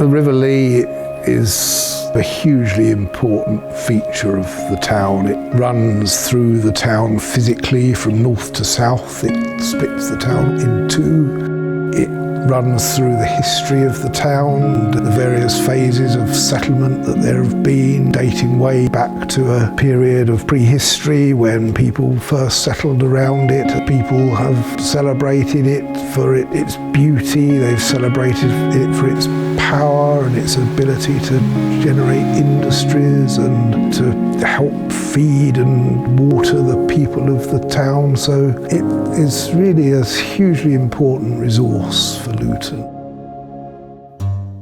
The River Lee is a hugely important feature of the town. It runs through the town physically from north to south. It splits the town in two. It runs through the history of the town, the various phases of settlement that there have been, dating way back to a period of prehistory when people first settled around it. People have celebrated it for its beauty, they've celebrated it for its power and its ability to generate industries and to help feed and water the people of the town. So it is really a hugely important resource for Luton.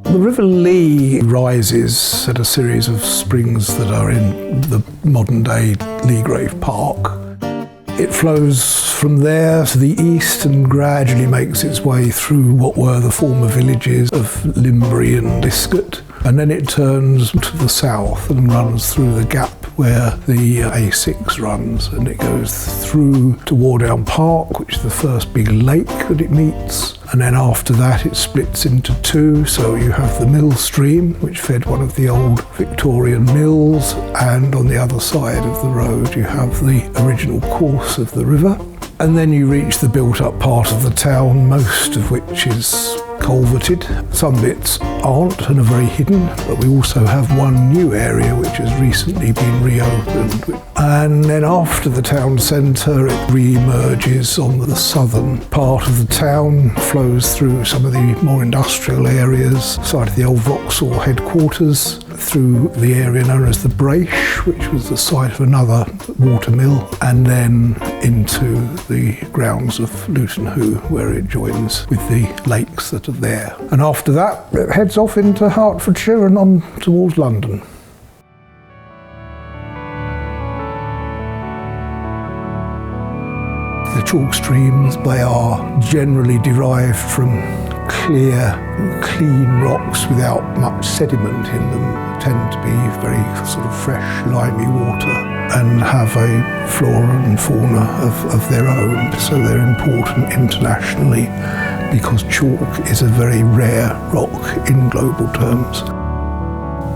The River Lee rises at a series of springs that are in the modern-day Leagrave Park. It flows from there to the east and gradually makes its way through what were the former villages of Limbury and Liscott, and then it turns to the south and runs through the gap where the A6 runs, and it goes through to Wardown Park, which is the first big lake that it meets. And then after that it splits into two, so you have the mill stream, which fed one of the old Victorian mills, and on the other side of the road you have the original course of the river. And then you reach the built-up part of the town, most of which is culverted. Some bits aren't and are very hidden, but we also have one new area which has recently been reopened. And then after the town centre, it re-emerges on the southern part of the town, flows through some of the more industrial areas, side of the old Vauxhall headquarters, through the area known as the Braish, which was the site of another water mill, and then into the grounds of Luton Hoo, where it joins with the lakes that are there. And after that, it heads off into Hertfordshire and on towards London. The chalk streams, they are generally derived from clear, clean rocks without much sediment in them, tend to be very sort of fresh, limey water and have a flora and fauna of their own. So they're important internationally because chalk is a very rare rock in global terms.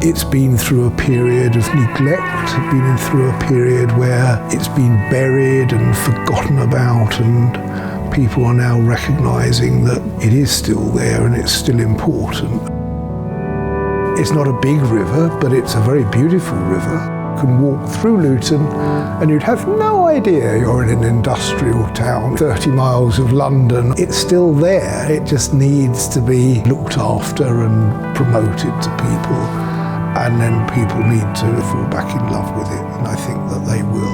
It's been through a period of neglect, been through a period where it's been buried and forgotten about, and people are now recognising that it is still there and it's still important. It's not a big river, but it's a very beautiful river. You can walk through Luton and you'd have no idea you're in an industrial town, 30 miles of London. It's still there, it just needs to be looked after and promoted to people. And then people need to fall back in love with it, and I think that they will.